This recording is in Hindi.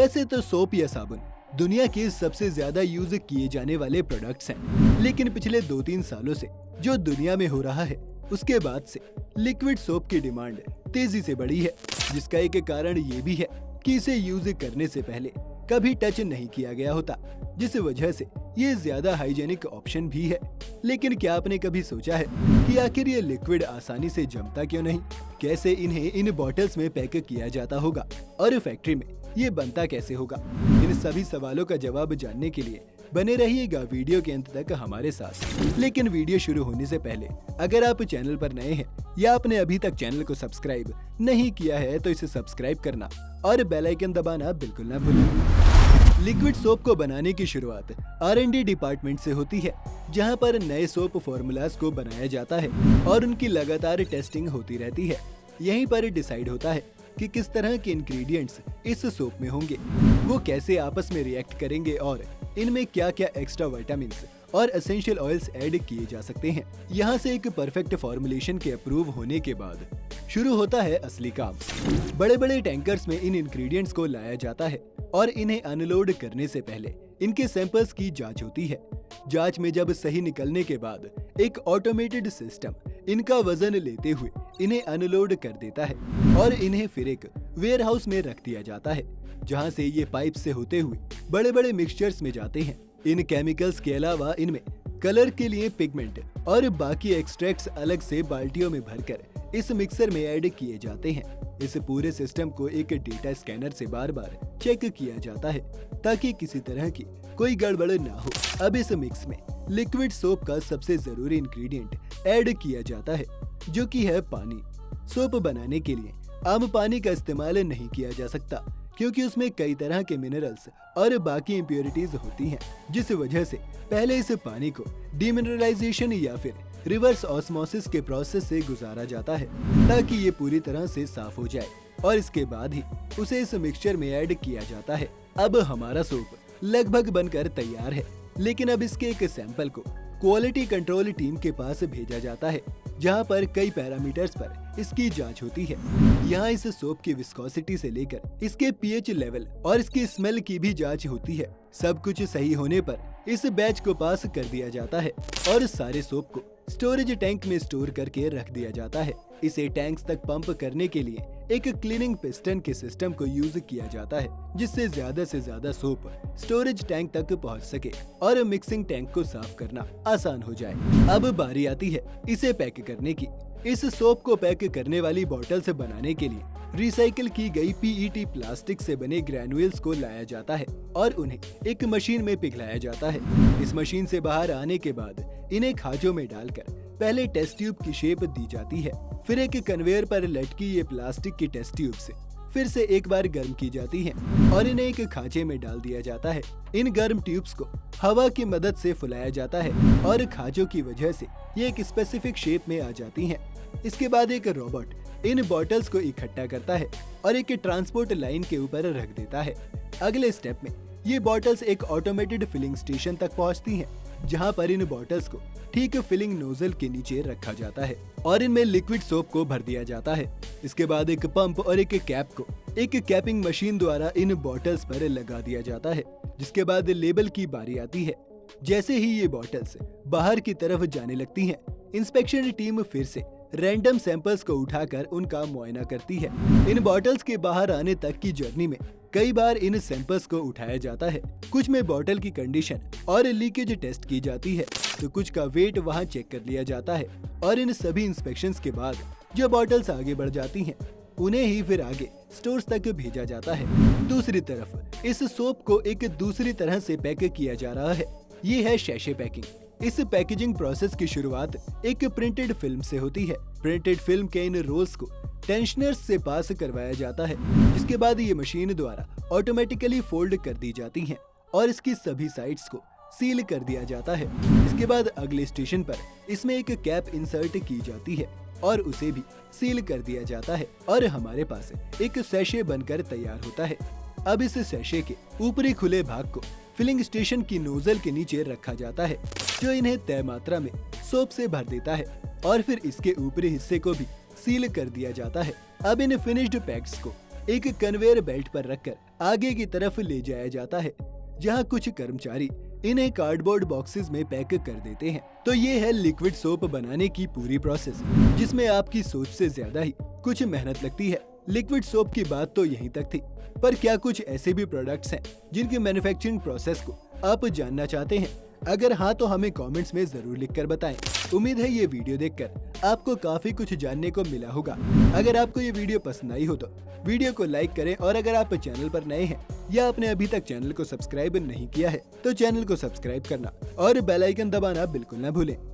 वैसे तो सोप या साबुन दुनिया के सबसे ज्यादा यूज किए जाने वाले प्रोडक्ट्स हैं, लेकिन पिछले 2-3 सालों से जो दुनिया में हो रहा है उसके बाद से लिक्विड सोप की डिमांड तेजी से बढ़ी है, जिसका एक कारण ये भी है कि इसे यूज करने से पहले कभी टच नहीं किया गया होता, जिस वजह से ये ज्यादा हाइजेनिक ऑप्शन भी है। लेकिन क्या आपने कभी सोचा है कि आखिर ये लिक्विड आसानी से जमता क्यों नहीं? कैसे इन्हें इन बॉटल्स में पैक किया जाता होगा और फैक्ट्री में ये बनता कैसे होगा? इन सभी सवालों का जवाब जानने के लिए बने रहिएगा वीडियो के अंत तक हमारे साथ। लेकिन वीडियो शुरू होने से पहले अगर आप चैनल पर नए हैं या आपने अभी तक चैनल को सब्सक्राइब नहीं किया है तो इसे सब्सक्राइब करना और बेल आइकन दबाना बिल्कुल ना भूलें। लिक्विड सोप को बनाने की शुरुआत R&D डिपार्टमेंट से होती है, जहां पर नए सोप फॉर्मूलाज को बनाया जाता है और उनकी लगातार टेस्टिंग होती रहती है। यहीं पर डिसाइड होता है कि किस तरह के इंग्रेडिएंट्स इस सोप में होंगे, वो कैसे आपस में रिएक्ट करेंगे और इनमें क्या क्या एक्स्ट्रा विटामिन्स और एसेंशियल ऑयल्स ऐड किए जा सकते हैं। यहाँ से एक परफेक्ट फॉर्मुलेशन के अप्रूव होने के बाद शुरू होता है असली काम। बड़े बड़े टैंकर्स में इन इंग्रेडिएंट्स को लाया जाता है और इन्हें अनलोड करने से पहले इनके सैंपल्स की जांच होती है। जांच में जब सही निकलने के बाद एक ऑटोमेटेड सिस्टम इनका वजन लेते हुए इन्हें अनलोड कर देता है और इन्हें फिर एक वेयरहाउस में रख दिया जाता है, जहां से ये पाइप से होते हुए बड़े बड़े मिक्सचर्स में जाते हैं। इन केमिकल्स के अलावा इनमें कलर के लिए पिगमेंट और बाकी एक्सट्रैक्ट्स अलग से बाल्टियों में भरकर इस मिक्सर में ऐड किए जाते हैं। इस पूरे सिस्टम को एक डेटा स्कैनर से बार बार चेक किया जाता है ताकि किसी तरह की कोई गड़बड़ ना हो। अब इस मिक्स में लिक्विड सोप का सबसे जरूरी इंग्रेडिएंट ऐड किया जाता है, जो कि है पानी। सोप बनाने के लिए आम पानी का इस्तेमाल नहीं किया जा सकता, क्योंकि उसमें कई तरह के मिनरल्स और बाकी इम्प्योरिटीज होती हैं, जिस वजह से पहले इस पानी को डीमिनरलाइजेशन या फिर रिवर्स ऑस्मोसिस के प्रोसेस से गुजारा जाता है ताकि ये पूरी तरह से साफ हो जाए और इसके बाद ही उसे इस मिक्सचर में ऐड किया जाता है। अब हमारा सोप लगभग बनकर तैयार है, लेकिन अब इसके एक सैंपल को क्वालिटी कंट्रोल टीम के पास भेजा जाता है, जहां पर कई पैरामीटर्स पर इसकी जांच होती है। यहाँ इस सोप की विस्कोसिटी से लेकर इसके पीएच लेवल और इसकी स्मेल की भी जांच होती है। सब कुछ सही होने पर इस बैच को पास कर दिया जाता है और सारे सोप को स्टोरेज टैंक में स्टोर करके रख दिया जाता है। इसे टैंक्स तक पंप करने के लिए एक क्लीनिंग पिस्टन के सिस्टम को यूज किया जाता है, जिससे ज्यादा से ज्यादा सोप स्टोरेज टैंक तक पहुंच सके और मिक्सिंग टैंक को साफ करना आसान हो जाए। अब बारी आती है इसे पैक करने की। इस सोप को पैक करने वाली बॉटल्स बनाने के लिए रिसाइकिल की गई PET प्लास्टिक से बने ग्रैन्युल्स को लाया जाता है और उन्हें एक मशीन में पिघलाया जाता है। इस मशीन से बाहर आने के बाद इन्हें खांचों में डालकर पहले टेस्ट ट्यूब की शेप दी जाती है, फिर एक कन्वेयर पर लटकी ये प्लास्टिक की टेस्ट ट्यूब से फिर से एक बार गर्म की जाती है और इन्हें एक खांचे में डाल दिया जाता है। इन गर्म ट्यूब्स को हवा की मदद से फुलाया जाता है और खांचों की वजह से ये एक स्पेसिफिक शेप में आ जाती हैं। इसके बाद एक रोबोट इन बॉटल्स को इकट्ठा करता है और एक ट्रांसपोर्ट लाइन के ऊपर रख देता है। अगले स्टेप में ये बॉटल्स एक ऑटोमेटेड फिलिंग स्टेशन तक पहुंचती हैं, जहां पर इन बॉटल्स को ठीक फिलिंग नोजल के नीचे रखा जाता है और इनमें लिक्विड सोप को भर दिया जाता है। इसके बाद एक पंप और एक कैप को एक कैपिंग मशीन द्वारा इन बॉटल्स पर लगा दिया जाता है, जिसके बाद लेबल की बारी आती है। जैसे ही ये बॉटल्स बाहर की तरफ जाने लगती हैं, इंस्पेक्शन टीम फिर से रैंडम सैंपल्स को उठाकर उनका मुआयना करती है। इन बॉटल्स के बाहर आने तक की जर्नी में कई बार इन सैंपल्स को उठाया जाता है। कुछ में बॉटल की कंडीशन और लीकेज टेस्ट की जाती है, तो कुछ का वेट वहां चेक कर लिया जाता है और इन सभी इंस्पेक्शंस के बाद जो बॉटल्स आगे बढ़ जाती हैं, उन्हें ही फिर आगे स्टोर्स तक भेजा जाता है। दूसरी तरफ इस सोप को एक दूसरी तरह से पैक किया जा रहा है। ये है सैशे पैकिंग। इस पैकेजिंग प्रोसेस की शुरुआत एक प्रिंटेड फिल्म से होती है। प्रिंटेड फिल्म के इन रोल्स को टेंशनर्स से पास करवाया जाता है, जिसके बाद ये मशीन द्वारा ऑटोमेटिकली फोल्ड कर दी जाती हैं और इसकी सभी साइड्स को सील कर दिया जाता है। इसके बाद अगले स्टेशन पर इसमें एक कैप इंसर्ट की जाती है और उसे भी सील कर दिया जाता है और हमारे पास एक सैशे बनकर तैयार होता है। अब इस सैशे के ऊपरी खुले भाग को फिलिंग स्टेशन की नोजल के नीचे रखा जाता है, जो इन्हें तय मात्रा में सोप से भर देता है और फिर इसके ऊपरी हिस्से को भी सील कर दिया जाता है। अब इन फिनिश्ड पैक्स को एक कन्वेयर बेल्ट पर रखकर आगे की तरफ ले जाया जाता है, जहां कुछ कर्मचारी इन्हें कार्डबोर्ड बॉक्सेस में पैक कर देते हैं। तो ये है लिक्विड सोप बनाने की पूरी प्रोसेस, जिसमें आपकी सोच से ज्यादा ही कुछ मेहनत लगती है। लिक्विड सोप की बात तो यहीं तक थी, पर क्या कुछ ऐसे भी प्रोडक्ट्स हैं जिनकी मैन्युफैक्चरिंग प्रोसेस को आप जानना चाहते हैं? अगर हाँ तो हमें कमेंट्स में जरूर लिखकर बताएं। उम्मीद है ये वीडियो देखकर आपको काफी कुछ जानने को मिला होगा। अगर आपको ये वीडियो पसंद आई हो तो वीडियो को लाइक करें, और अगर आप चैनल पर नए हैं या आपने अभी तक चैनल को सब्सक्राइब नहीं किया है तो चैनल को सब्सक्राइब करना और बेल आइकन दबाना बिल्कुल न भूलें।